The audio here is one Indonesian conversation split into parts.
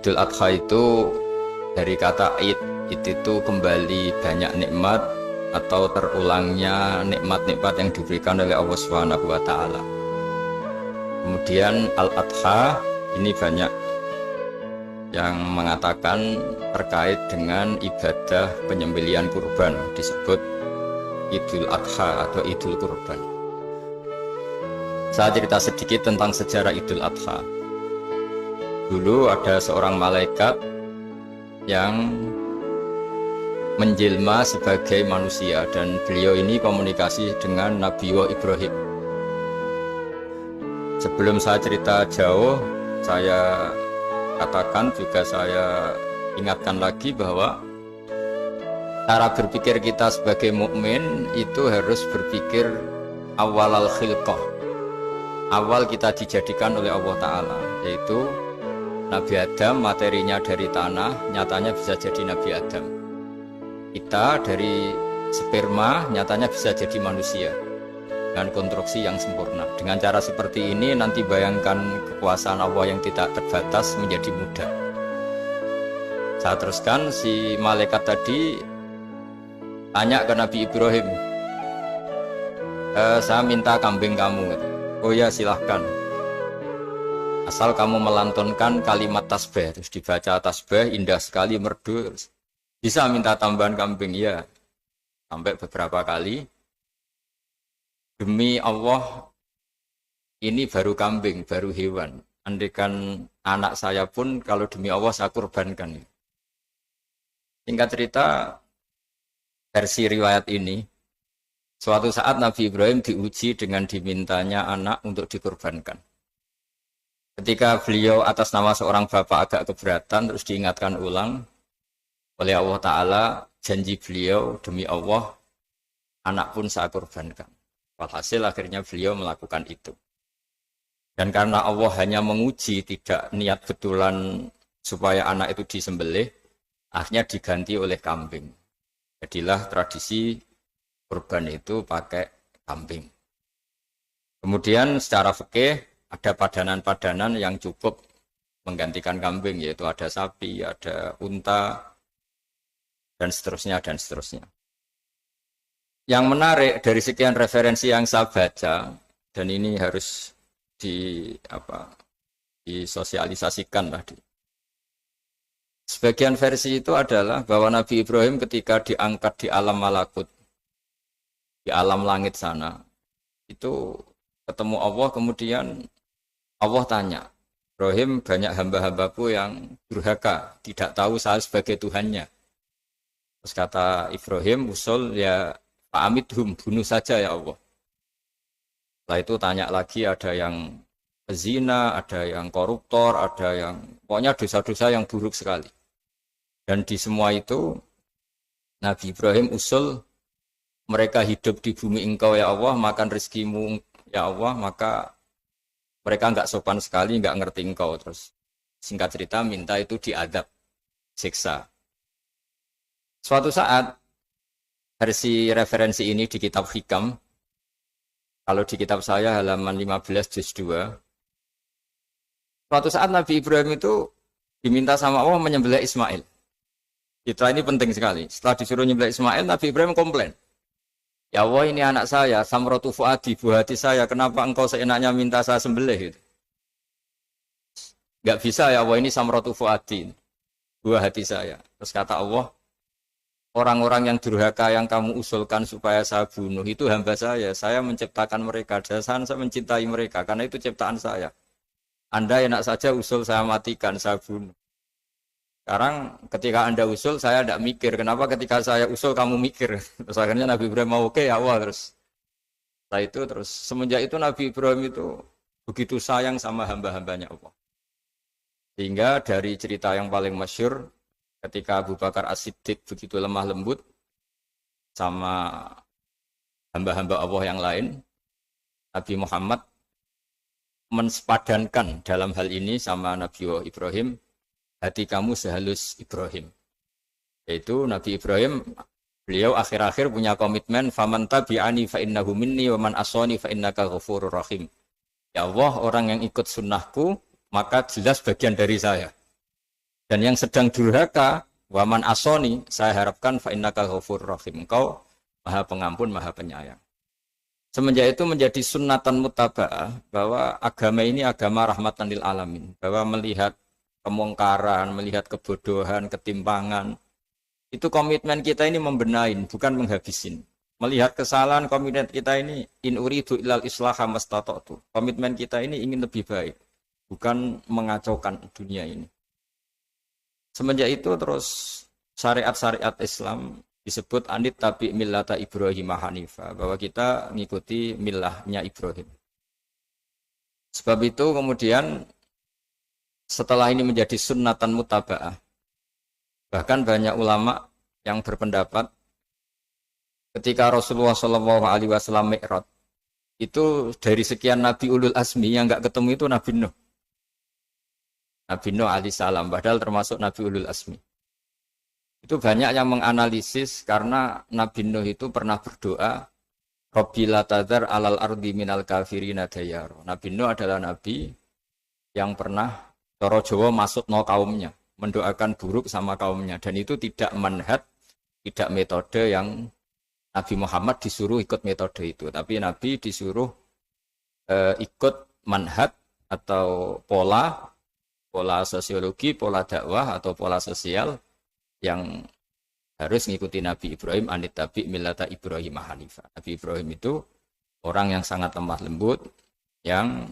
Idul Adha itu dari kata id itu kembali banyak nikmat atau terulangnya nikmat-nikmat yang diberikan oleh Allah Subhanahu wa taala. Kemudian Al-Adha ini banyak yang mengatakan terkait dengan ibadah penyembelihan kurban, disebut Idul Adha atau Idul Kurban. Saya cerita sedikit tentang sejarah Idul Adha. Dulu ada seorang malaikat yang menjelma sebagai manusia dan beliau ini komunikasi dengan Nabi Ibrahim. Sebelum saya cerita jauh, saya katakan juga saya ingatkan lagi bahwa cara berpikir kita sebagai mukmin itu harus berpikir awal al-khilqah. Awal kita dijadikan oleh Allah Ta'ala, yaitu Nabi Adam materinya dari tanah, nyatanya bisa jadi Nabi Adam. Kita dari sperma, nyatanya bisa jadi manusia dengan konstruksi yang sempurna. Dengan cara seperti ini nanti bayangkan kekuasaan Allah yang tidak terbatas menjadi mudah. Saya teruskan, si malaikat tadi tanya ke Nabi Ibrahim, saya minta kambing kamu. Oh ya, silahkan, asal kamu melantunkan kalimat tasbih. Terus dibaca tasbih, indah sekali, merdu. Bisa minta tambahan kambing? Ya, sampai beberapa kali. Demi Allah, ini baru kambing, baru hewan. Andaikan anak saya pun, kalau demi Allah saya kurbankan. Singkat cerita, versi riwayat ini, suatu saat Nabi Ibrahim diuji dengan dimintanya anak untuk dikurbankan. Ketika beliau atas nama seorang bapak agak keberatan, terus diingatkan ulang oleh Allah Ta'ala, janji beliau, demi Allah, anak pun saya kurbankan. Walhasil akhirnya beliau melakukan itu. Dan karena Allah hanya menguji, tidak niat betulan supaya anak itu disembelih, akhirnya diganti oleh kambing. Jadilah tradisi kurban itu pakai kambing. Kemudian secara fikih ada padanan-padanan yang cukup menggantikan kambing, yaitu ada sapi, ada unta, dan seterusnya, dan seterusnya. Yang menarik dari sekian referensi yang saya baca, dan ini harus disosialisasikan lah. Sebagian versi itu adalah bahwa Nabi Ibrahim ketika diangkat di alam malakut, di alam langit sana, itu ketemu Allah, kemudian Allah tanya, Ibrahim, banyak hamba-hambaku yang durhaka, tidak tahu saya sebagai Tuhannya. Terus kata Ibrahim, usul ya fa'amidhum, bunuh saja ya Allah. Setelah itu tanya lagi, ada yang pezina, ada yang koruptor, ada yang pokoknya dosa-dosa yang buruk sekali. Dan di semua itu Nabi Ibrahim usul, mereka hidup di bumi engkau ya Allah, makan rezekimu ya Allah, maka mereka enggak sopan sekali, enggak ngerti engkau. Terus singkat cerita minta itu diadab, siksa. Suatu saat, versi referensi ini di kitab Hikam, kalau di kitab saya halaman 15 juz 2, suatu saat Nabi Ibrahim itu diminta sama Allah menyembelih Ismail. Citra ini penting sekali. Setelah disuruh menyembelih Ismail, Nabi Ibrahim komplain. Ya Allah, ini anak saya, samratu fuadi, buah hati saya, kenapa engkau seenaknya minta saya sembelih? Gitu. Gak bisa ya Allah, ini samratu fuadi, buah hati saya. Terus kata Allah, orang-orang yang durhaka yang kamu usulkan supaya saya bunuh, itu hamba saya menciptakan mereka, dan saya mencintai mereka, karena itu ciptaan saya. Anda enak saja usul saya matikan, saya bunuh. Sekarang ketika Anda usul, saya tidak mikir. Kenapa ketika saya usul kamu mikir? Terus akhirnya Nabi Ibrahim mau oke ya Allah. Setelah itu terus semenjak itu Nabi Ibrahim itu begitu sayang sama hamba-hambanya Allah. Sehingga dari cerita yang paling masyhur, ketika Abu Bakar As-Siddiq begitu lemah lembut sama hamba-hamba Allah yang lain, Nabi Muhammad mensepadankan dalam hal ini sama Nabi Ibrahim, hati kamu sehalus Ibrahim. Yaitu Nabi Ibrahim, beliau akhir-akhir punya komitmen, faman tabi'ani fa innahu minni wa man asani fa innaka ghafurur rahim. Ya Allah, orang yang ikut sunnahku maka jelas bagian dari saya. Dan yang sedang durhaka, waman asoni, saya harapkan fa innaka ghafurur rahim. Engkau Maha Pengampun, Maha Penyayang. Semenjak itu menjadi sunnatan mutaba'ah bahwa agama ini agama rahmatan lil alamin, bahwa melihat kemungkaran, melihat kebodohan, ketimpangan, itu komitmen kita ini membenahin, bukan menghabisin. Melihat kesalahan, komitmen kita ini in uridu ilal islaha mastata'tu. Komitmen kita ini ingin lebih baik, bukan mengacaukan dunia ini. Semenjak itu terus syariat-syariat Islam disebut anit tabi millata Ibrahim Hanifah, bahwa kita mengikuti millahnya Ibrahim. Sebab itu kemudian setelah ini menjadi sunnatan mutaba'ah, bahkan banyak ulama yang berpendapat ketika Rasulullah SAW Mi'raj, itu dari sekian Nabi Ulul Azmi yang nggak ketemu itu Nabi Nuh. Nabi Nuh alaihissalam, padahal termasuk Nabi Ulul Azmi. Itu banyak yang menganalisis karena Nabi Nuh itu pernah berdoa, Rabbi la tadhar alal ardi minal kafirina dayaro. Nabi Nuh adalah Nabi yang pernah cara Jawa masuk no kaumnya, mendoakan buruk sama kaumnya. Dan itu tidak manhaj, tidak metode yang Nabi Muhammad disuruh ikut metode itu. Tapi Nabi disuruh ikut manhaj atau pola sosiologi, pola dakwah atau pola sosial yang harus mengikuti Nabi Ibrahim anit tabi millata Ibrahim Hanifah. Nabi Ibrahim itu orang yang sangat lemah lembut, yang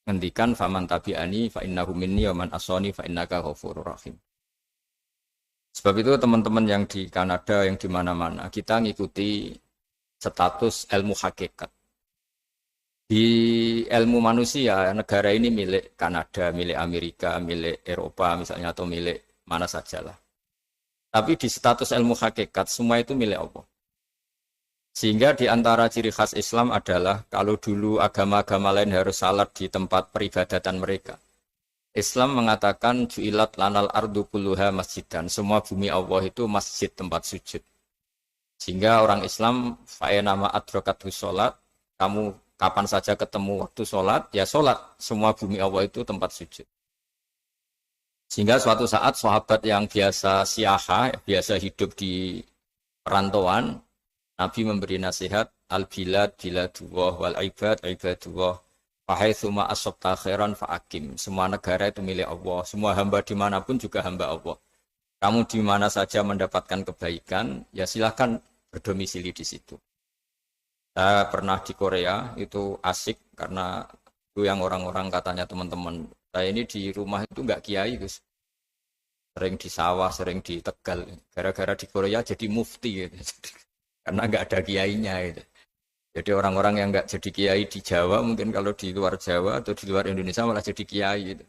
ngendikan faman tabi'ani fa innahu minni wa man asani fa innaka ghafurur rahim. Sebab itu teman-teman yang di Kanada, yang di mana-mana, kita ngikuti status ilmu hakikat. Di ilmu manusia, negara ini milik Kanada, milik Amerika, milik Eropa misalnya, atau milik mana sajalah. Tapi di status ilmu hakikat, semua itu milik Allah. Sehingga di antara ciri khas Islam adalah, kalau dulu agama-agama lain harus salat di tempat peribadatan mereka, Islam mengatakan, ju'ilat lanal ardu kulluha masjidan. Semua bumi Allah itu masjid, tempat sujud. Sehingga orang Islam, fa'enama adrokatu sholat, kamu kapan saja ketemu waktu sholat, ya sholat. Semua bumi Allah itu tempat sujud. Sehingga suatu saat sahabat yang biasa siaha, biasa hidup di perantauan, Nabi memberi nasihat, al-bilad biladullah wal ibad ibadullah, fahaitsuma asabta khairan fa'akim. Semua negara itu milik Allah, semua hamba dimanapun juga hamba Allah. Kamu di mana saja mendapatkan kebaikan, ya silahkan berdomisili di situ. Saya pernah di Korea, itu asik karena itu yang orang-orang katanya teman-teman. Saya ini di rumah itu enggak kiai, Gus. Sering di sawah, sering di Tegal. Gara-gara di Korea jadi mufti gitu. Karena enggak ada kiainya gitu. Jadi orang-orang yang enggak jadi kiai di Jawa, mungkin kalau di luar Jawa atau di luar Indonesia malah jadi kiai gitu.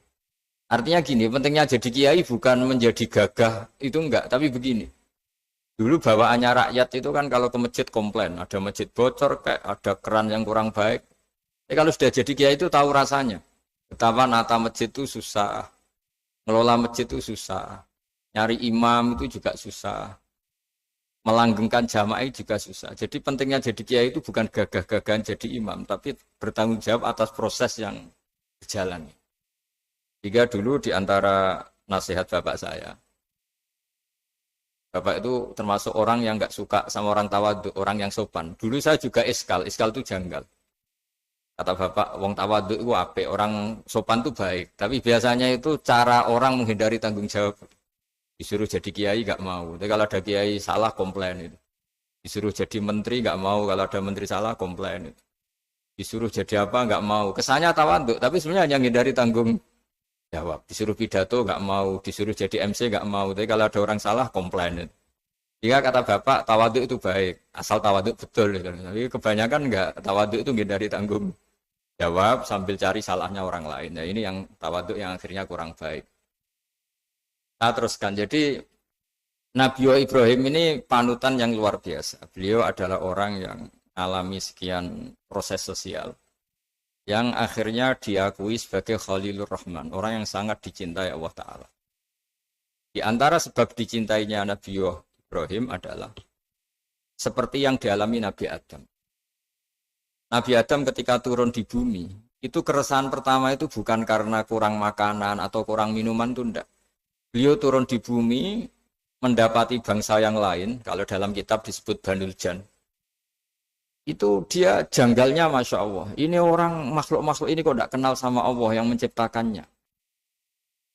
Artinya gini, pentingnya jadi kiai bukan menjadi gagah, itu enggak, tapi begini. Dulu bawaannya rakyat itu kan kalau ke masjid komplain, ada masjid bocor, kayak ada keran yang kurang baik. Tapi kalau sudah jadi kiai itu tahu rasanya. Betapa nata masjid itu susah, ngelola masjid itu susah, nyari imam itu juga susah, melanggengkan jamaah juga susah. Jadi pentingnya jadi kiai itu bukan gagah-gagahan jadi imam, tapi bertanggung jawab atas proses yang berjalan. Jika dulu di antara nasihat bapak saya, bapak itu termasuk orang yang nggak suka sama orang tawadhu, orang yang sopan. Dulu saya juga iskal itu janggal. Kata bapak, wong tawadhu itu apik, orang sopan itu baik. Tapi biasanya itu cara orang menghindari tanggung jawab. Disuruh jadi kiai nggak mau. Tapi kalau ada kiai salah komplain itu. Disuruh jadi menteri nggak mau, kalau ada menteri salah komplain itu. Disuruh jadi apa nggak mau. Kesannya tawadhu, tapi sebenarnya hanya menghindari tanggung jawab. Disuruh pidato nggak mau, disuruh jadi MC nggak mau. Tapi kalau ada orang salah komplain. Jika kata bapak tawaduk itu baik, asal tawaduk betul. Tapi kebanyakan nggak, tawaduk itu menghindari tanggung jawab sambil cari salahnya orang lain. Nah ini yang tawaduk yang akhirnya kurang baik. Nah teruskan, jadi Nabi Ibrahim ini panutan yang luar biasa. Beliau adalah orang yang alami sekian proses sosial, yang akhirnya diakui sebagai Khalilur Rahman, orang yang sangat dicintai Allah Ta'ala. Di antara sebab dicintainya Nabi Ibrahim adalah seperti yang dialami Nabi Adam. Nabi Adam ketika turun di bumi, itu keresahan pertama itu bukan karena kurang makanan atau kurang minuman, itu enggak. Beliau turun di bumi, mendapati bangsa yang lain, kalau dalam kitab disebut Banul Jan. Itu dia janggalnya Masya Allah. Ini orang makhluk-makhluk ini kok tidak kenal sama Allah yang menciptakannya.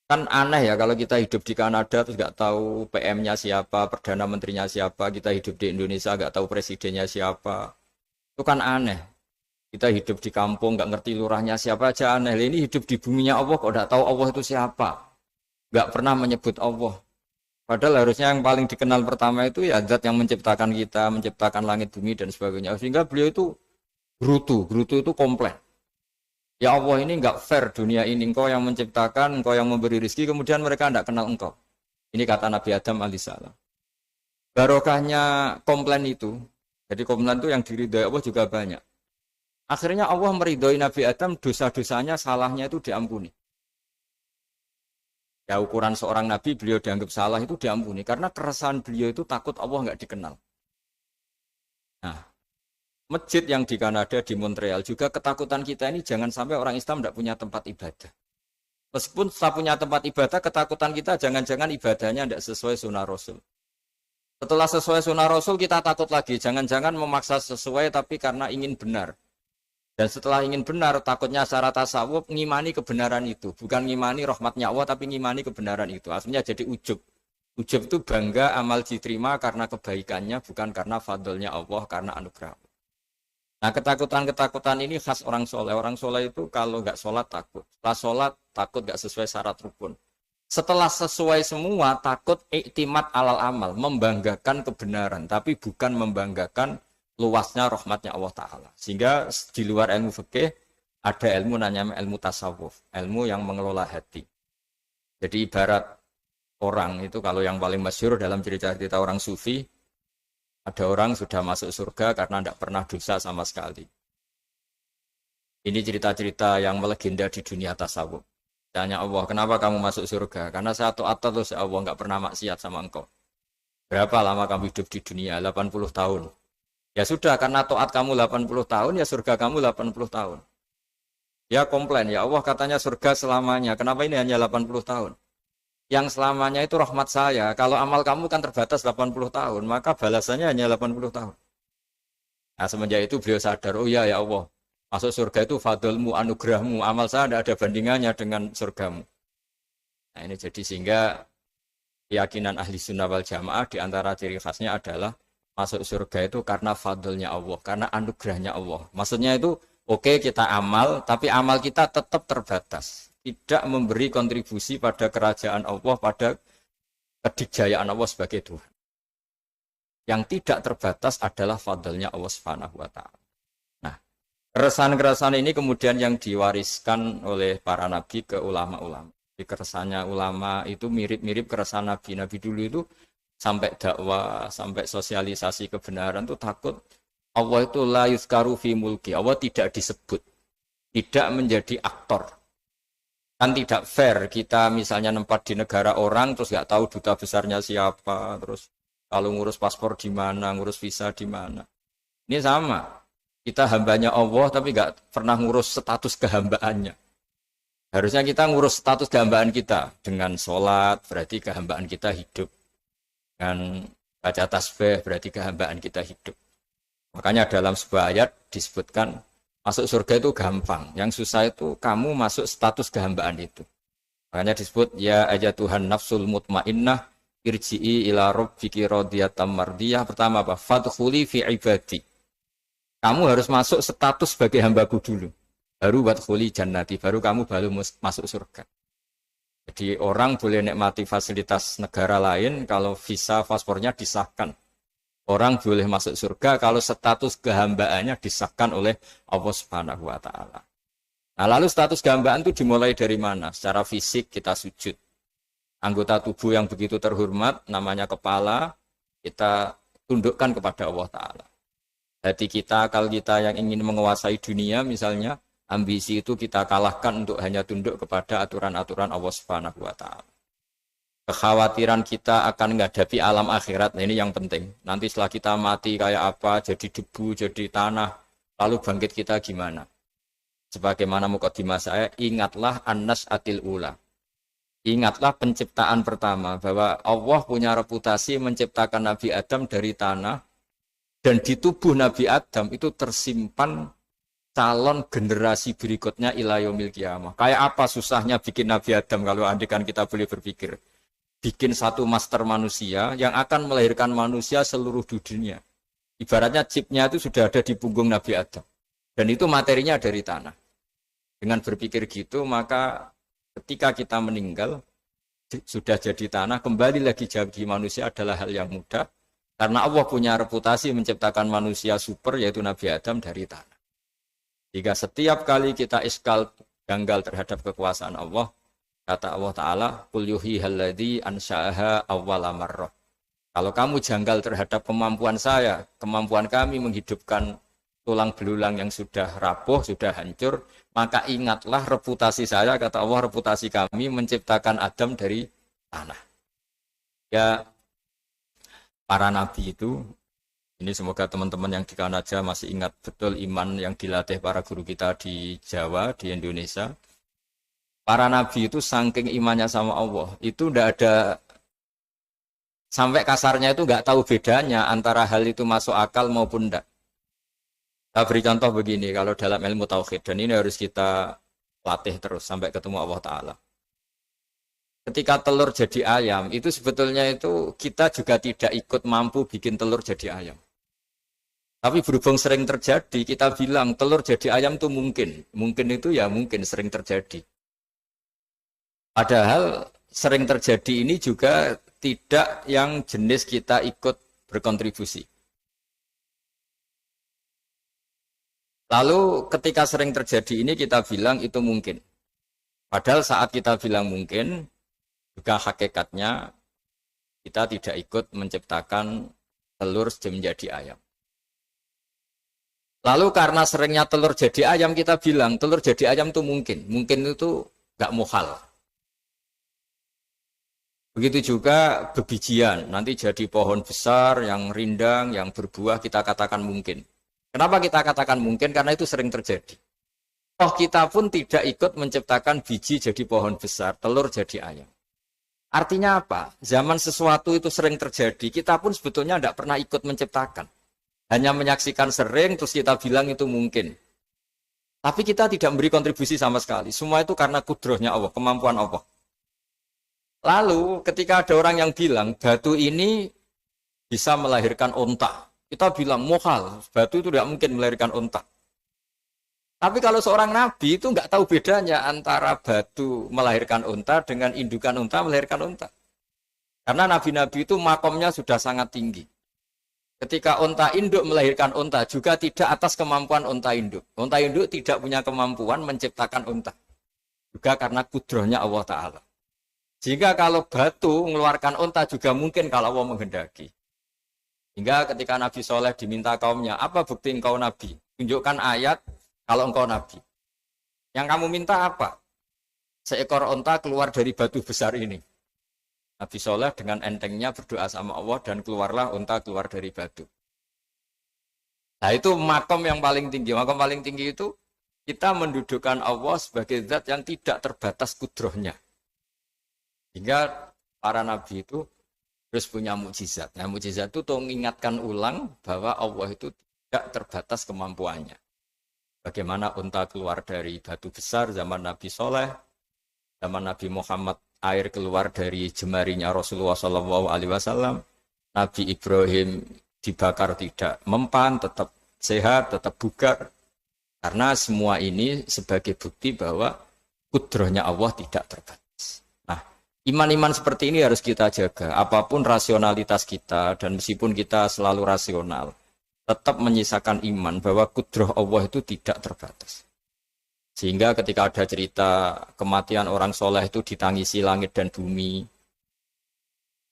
Kan aneh ya kalau kita hidup di Kanada terus nggak tahu PM-nya siapa, Perdana Menterinya siapa, kita hidup di Indonesia nggak tahu presidennya siapa. Itu kan aneh. Kita hidup di kampung nggak ngerti lurahnya siapa aja aneh. Ini hidup di buminya Allah kok nggak tahu Allah itu siapa. Nggak pernah menyebut Allah. Padahal harusnya yang paling dikenal pertama itu ya zat yang menciptakan kita, menciptakan langit bumi dan sebagainya. Sehingga beliau itu gerutu itu komplain. Ya Allah ini enggak fair dunia ini, engkau yang menciptakan, engkau yang memberi rezeki, kemudian mereka enggak kenal engkau. Ini kata Nabi Adam alaihissalam. Barokahnya komplain itu, jadi komplain itu yang diridhoi Allah juga banyak. Akhirnya Allah meridhoi Nabi Adam, dosa-dosanya, salahnya itu diampuni. Ya ukuran seorang Nabi, beliau dianggap salah itu diampuni, karena keresahan beliau itu takut Allah enggak dikenal. Nah, masjid yang di Kanada, di Montreal juga ketakutan kita ini jangan sampai orang Islam tidak punya tempat ibadah. Meskipun setelah punya tempat ibadah, ketakutan kita jangan-jangan ibadahnya tidak sesuai sunnah Rasul. Setelah sesuai sunnah Rasul kita takut lagi, jangan-jangan memaksa sesuai tapi karena ingin benar. Dan setelah ingin benar, takutnya secara tasawuf ngimani kebenaran itu. Bukan ngimani rahmatnya Allah, tapi ngimani kebenaran itu. Aslinya jadi ujub. Ujub itu bangga amal diterima karena kebaikannya, bukan karena fadlnya Allah, karena anugerah. Nah ketakutan-ketakutan ini khas orang soleh. Orang soleh itu kalau nggak sholat takut. Setelah sholat takut nggak sesuai syarat rukun. Setelah sesuai semua takut iktimat alal amal. Membanggakan kebenaran. Tapi bukan membanggakan luasnya rahmatnya Allah Ta'ala. Sehingga di luar ilmu fikih ada ilmu namanya ilmu tasawuf. Ilmu yang mengelola hati. Jadi ibarat orang itu kalau yang paling masyhur dalam cerita-cerita orang sufi, ada orang sudah masuk surga karena tidak pernah dosa sama sekali. Ini cerita-cerita yang melegenda di dunia tasawuf. Tanya Allah, kenapa kamu masuk surga? Karena saya taat terus Allah, nggak pernah maksiat sama engkau. Berapa lama kamu hidup di dunia? 80 tahun. Ya sudah, karena taat kamu 80 tahun, ya surga kamu 80 tahun. Ya komplain, ya Allah katanya surga selamanya. Kenapa ini hanya 80 tahun? Yang selamanya itu rahmat saya. Kalau amal kamu kan terbatas 80 tahun, maka balasannya hanya 80 tahun. Nah semenjak itu beliau sadar, oh ya Allah, masuk surga itu fadlmu, anugerahmu, amal saya tidak ada bandingannya dengan surgamu. Nah ini jadi sehingga keyakinan ahli sunnah wal jamaah diantara ciri khasnya adalah masuk surga itu karena fadlnya Allah, karena anugerahnya Allah. Maksudnya itu oke, kita amal, tapi amal kita tetap terbatas. Tidak memberi kontribusi pada kerajaan Allah, pada kedikjayaan Allah sebagai Tuhan. Yang tidak terbatas adalah fadlnya Allah Subhanahu wa Ta'ala. Nah, keresahan-keresahan ini kemudian yang diwariskan oleh para nabi ke ulama-ulama. Keresahannya ulama itu mirip-mirip keresahan nabi. Nabi dulu itu sampai dakwah, sampai sosialisasi kebenaran itu takut Allah itu la yuzkaru fi mulki. Allah tidak disebut, tidak menjadi aktor. Kan tidak fair kita misalnya nempat di negara orang terus nggak tahu duta besarnya siapa, terus kalau ngurus paspor di mana, ngurus visa di mana. Ini sama, kita hambanya Allah tapi nggak pernah ngurus status kehambaannya. Harusnya kita ngurus status kehambaan kita dengan sholat, berarti kehambaan kita hidup. Dan baca tasbih berarti kehambaan kita hidup. Makanya dalam sebuah ayat disebutkan masuk surga itu gampang. Yang susah itu kamu masuk status kehambaan itu. Makanya disebut ya aja Tuhan nafsul mutmainnah irji'i ila rabbiki radiyatan mardiyah. Pertama apa? Fadkhuli fi ibadi. Kamu harus masuk status sebagai hambaku dulu. Baru wadkhuli jannati, baru kamu baru masuk surga. Jadi orang boleh nikmati fasilitas negara lain kalau visa paspornya disahkan. Orang boleh masuk surga kalau status kehambaannya disahkan oleh Allah Subhanahu wa Ta'ala. Nah, lalu status kehambaan itu dimulai dari mana? Secara fisik kita sujud. Anggota tubuh yang begitu terhormat, namanya kepala, kita tundukkan kepada Allah Ta'ala. Hati kita, akal kita yang ingin menguasai dunia misalnya, ambisi itu kita kalahkan untuk hanya tunduk kepada aturan-aturan Allah Subhanahu wa Ta'ala. Kekhawatiran kita akan menghadapi alam akhirat, nah ini yang penting. Nanti setelah kita mati kayak apa, jadi debu, jadi tanah, lalu bangkit kita gimana? Sebagaimana mukadimah saya, ingatlah annas atil ula. Ingatlah penciptaan pertama, bahwa Allah punya reputasi menciptakan Nabi Adam dari tanah, dan di tubuh Nabi Adam itu tersimpan calon generasi berikutnya ila yaumil qiyamah. Kayak apa susahnya bikin Nabi Adam kalau andikan kita boleh berpikir. Bikin satu master manusia yang akan melahirkan manusia seluruh dunia. Ibaratnya chipnya itu sudah ada di punggung Nabi Adam. Dan itu materinya dari tanah. Dengan berpikir gitu, maka ketika kita meninggal, sudah jadi tanah, kembali lagi jadi manusia adalah hal yang mudah. Karena Allah punya reputasi menciptakan manusia super, yaitu Nabi Adam dari tanah. Jika setiap kali kita iskal janggal terhadap kekuasaan Allah, kata Allah Ta'ala, Qul yuhihalladzi ansha'aha awwala marrah. Kalau kamu janggal terhadap kemampuan saya, kemampuan kami menghidupkan tulang belulang yang sudah rapuh, sudah hancur, maka ingatlah reputasi saya, kata Allah, reputasi kami menciptakan Adam dari tanah. Ya, para nabi itu, ini semoga teman-teman yang di Kanaja masih ingat betul iman yang dilatih para guru kita di Jawa, di Indonesia. Para nabi itu saking imannya sama Allah, itu tidak ada, sampai kasarnya itu nggak tahu bedanya antara hal itu masuk akal maupun tidak. Saya beri contoh begini, kalau dalam ilmu tauhid, dan ini harus kita latih terus sampai ketemu Allah Ta'ala. Ketika telur jadi ayam, itu sebetulnya itu kita juga tidak ikut mampu bikin telur jadi ayam. Tapi berhubung sering terjadi, kita bilang telur jadi ayam itu mungkin. Mungkin itu ya mungkin sering terjadi. Padahal sering terjadi ini juga tidak yang jenis kita ikut berkontribusi. Lalu ketika sering terjadi ini kita bilang itu mungkin. Padahal saat kita bilang mungkin, juga hakikatnya kita tidak ikut menciptakan telur menjadi ayam. Lalu karena seringnya telur jadi ayam, kita bilang telur jadi ayam itu mungkin. Mungkin itu nggak muhal. Begitu juga bebijian, nanti jadi pohon besar yang rindang, yang berbuah, kita katakan mungkin. Kenapa kita katakan mungkin? Karena itu sering terjadi. Toh kita pun tidak ikut menciptakan biji jadi pohon besar, telur jadi ayam. Artinya apa? Zaman sesuatu itu sering terjadi, kita pun sebetulnya tidak pernah ikut menciptakan. Hanya menyaksikan sering, terus kita bilang itu mungkin. Tapi kita tidak memberi kontribusi sama sekali. Semua itu karena kudrohnya Allah, kemampuan Allah. Lalu ketika ada orang yang bilang, batu ini bisa melahirkan onta. Kita bilang muhal, batu itu tidak mungkin melahirkan unta. Tapi kalau seorang nabi itu nggak tahu bedanya antara batu melahirkan unta dengan indukan unta melahirkan unta. Karena nabi-nabi itu makomnya sudah sangat tinggi. Ketika unta induk melahirkan unta juga tidak atas kemampuan unta induk. Unta induk tidak punya kemampuan menciptakan unta. Juga karena kudrohnya Allah Ta'ala. Jika kalau batu mengeluarkan unta juga mungkin kalau Allah menghendaki. Hingga ketika Nabi Soleh diminta kaumnya, apa bukti engkau Nabi? Tunjukkan ayat kalau engkau Nabi. Yang kamu minta apa? Seekor unta keluar dari batu besar ini. Nabi Soleh dengan entengnya berdoa sama Allah dan keluarlah unta keluar dari batu. Nah itu makom yang paling tinggi. Makom paling tinggi itu kita mendudukkan Allah sebagai zat yang tidak terbatas kudrohnya. Hingga para Nabi itu terus punya mukjizat. Nah, mukjizat itu mengingatkan ulang bahwa Allah itu tidak terbatas kemampuannya. Bagaimana unta keluar dari batu besar zaman Nabi Soleh, zaman Nabi Muhammad air keluar dari jemarinya Rasulullah SAW, Nabi Ibrahim dibakar tidak mempan, tetap sehat, tetap bugar. Karena semua ini sebagai bukti bahwa kudrohnya Allah tidak terbatas. Iman-iman seperti ini harus kita jaga. Apapun rasionalitas kita dan meskipun kita selalu rasional, tetap menyisakan iman bahwa kudroh Allah itu tidak terbatas. Sehingga ketika ada cerita kematian orang soleh itu ditangisi langit dan bumi,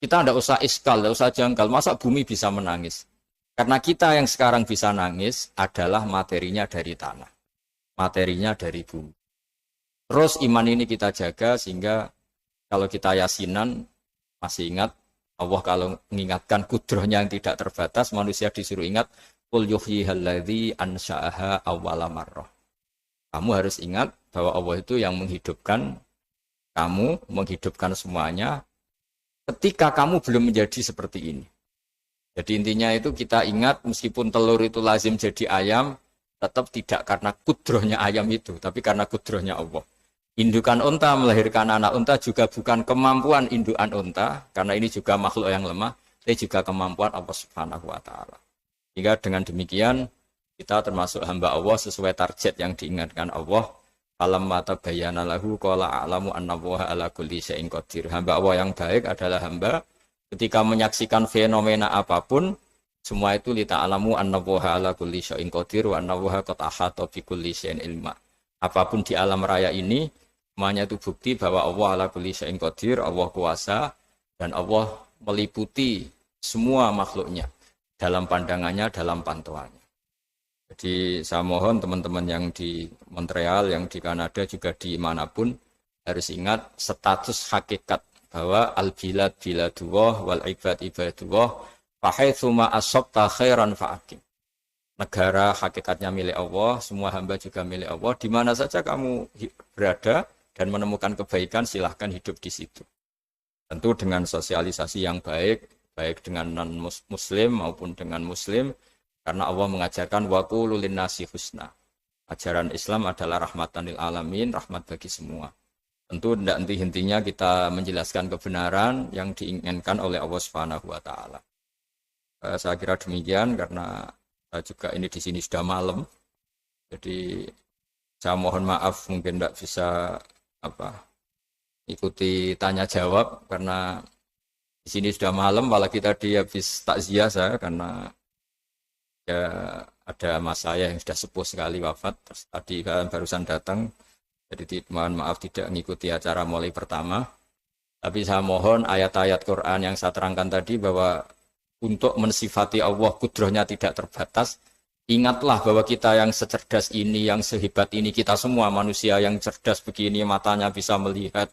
kita tidak usah iskal, tidak usah janggal. Masa bumi bisa menangis? Karena kita yang sekarang bisa nangis adalah materinya dari tanah. Materinya dari bumi. Terus iman ini kita jaga sehingga kalau kita yasinan, masih ingat, Allah kalau mengingatkan kudrohnya yang tidak terbatas, manusia disuruh ingat, Qul yuhyihalladzi ansha'aha awwala marrah. Kamu harus ingat bahwa Allah itu yang menghidupkan kamu menghidupkan semuanya ketika kamu belum menjadi seperti ini. Jadi intinya itu kita ingat meskipun telur itu lazim jadi ayam, tetap tidak karena kudrohnya ayam itu, tapi karena kudrohnya Allah. Indukan unta melahirkan anak unta juga bukan kemampuan indukan unta, karena ini juga makhluk yang lemah, tapi juga kemampuan Allah Subhanahu wa Ta'ala. Sehingga dengan demikian kita termasuk hamba Allah sesuai target yang diingatkan Allah. Alam mata bayana lahu qala a'lamu annallaha ala kulli syai'in qadir. Hamba Allah yang baik adalah hamba ketika menyaksikan fenomena apapun, semua itu li ta'lamu annallaha ala kulli syai'in qadir wa annallaha qad ahata bi kulli syai'in ilma. Apapun di alam raya ini, semuanya itu bukti bahwa Allah ala kulli syai'in qadir, Allah kuasa dan Allah meliputi semua makhluknya dalam pandangannya, dalam pantauannya. Jadi saya mohon teman-teman yang di Montreal, yang di Kanada, juga di manapun harus ingat status hakikat bahwa al-bilad biladullah wal ibad ibadullah fahaitsuma asabta khairan fa'akim. Negara hakikatnya milik Allah, semua hamba juga milik Allah. Di mana saja kamu berada dan menemukan kebaikan, silahkan hidup di situ. Tentu dengan sosialisasi yang baik, baik dengan non-muslim maupun dengan muslim. Karena Allah mengajarkan waqulu linnasi husna. Ajaran Islam adalah rahmatan lil alamin, rahmat bagi semua. Tentu tidak henti-hentinya kita menjelaskan kebenaran yang diinginkan oleh Allah Subhanahu wa Ta'ala. Saya kira demikian karena juga ini di sini sudah malam. Jadi saya mohon maaf mungkin tidak bisa ikuti tanya jawab karena di sini sudah malam, apalagi tadi habis takziah saya karena ya ada mas saya yang sudah sepuh sekali wafat, terus tadi barusan datang, jadi mohon maaf tidak mengikuti acara mulai pertama. Tapi saya mohon ayat-ayat Quran yang saya terangkan tadi bahwa untuk mensifati Allah kudrohnya tidak terbatas, ingatlah bahwa kita yang secerdas ini, yang sehebat ini, kita semua manusia yang cerdas begini, matanya bisa melihat,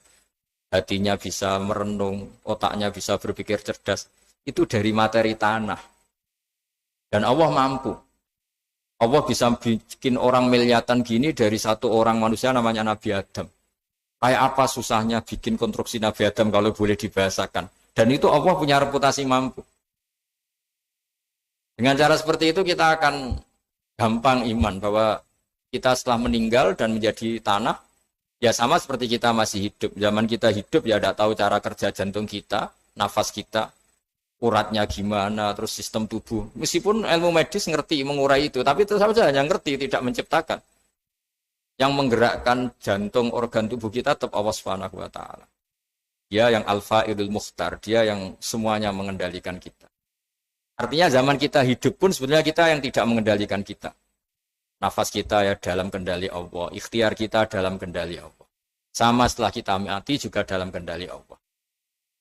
hatinya bisa merenung, otaknya bisa berpikir cerdas, itu dari materi tanah. Dan Allah mampu. Allah bisa bikin orang miliatan gini dari satu orang manusia namanya Nabi Adam. Kayak apa susahnya bikin konstruksi Nabi Adam kalau boleh dibahasakan. Dan itu Allah punya reputasi mampu. Dengan cara seperti itu kita akan gampang iman bahwa kita setelah meninggal dan menjadi tanah, ya sama seperti kita masih hidup. Zaman kita hidup ya tidak tahu cara kerja jantung kita, nafas kita, uratnya gimana, terus sistem tubuh. Meskipun ilmu medis ngerti mengurai itu, tapi itu saja hanya ngerti, tidak menciptakan. Yang menggerakkan jantung, organ tubuh kita tetap Allah Subhanahu wa Ta'ala. Dia yang al-fa'ilul mukhtar, dia yang semuanya mengendalikan kita. Artinya zaman kita hidup pun sebenarnya kita yang tidak mengendalikan kita. Nafas kita ya dalam kendali Allah, ikhtiar kita dalam kendali Allah. Sama setelah kita mati juga dalam kendali Allah.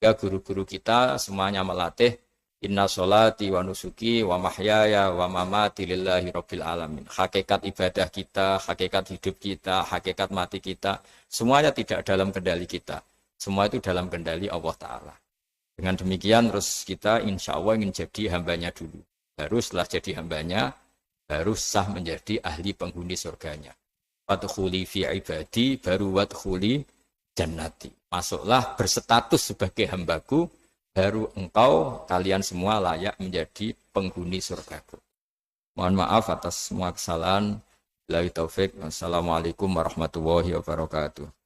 Ya guru-guru kita semuanya melatih inna sholati wa nusuki wa mahyaya wa mamati lillahi rabbil alamin. Hakikat ibadah kita, hakikat hidup kita, hakikat mati kita, semuanya tidak dalam kendali kita. Semua itu dalam kendali Allah Ta'ala. Dengan demikian terus kita insya Allah ingin jadi hambanya dulu. Baru setelah jadi hambanya, baru sah menjadi ahli penghuni surganya. Wadkhuli fi ibadi, baru wadkhuli jannati. Masuklah berstatus sebagai hambaku, baru kalian semua layak menjadi penghuni surgaku. Mohon maaf atas semua kesalahan. Billahi taufik. Wassalamualaikum warahmatullahi wabarakatuh.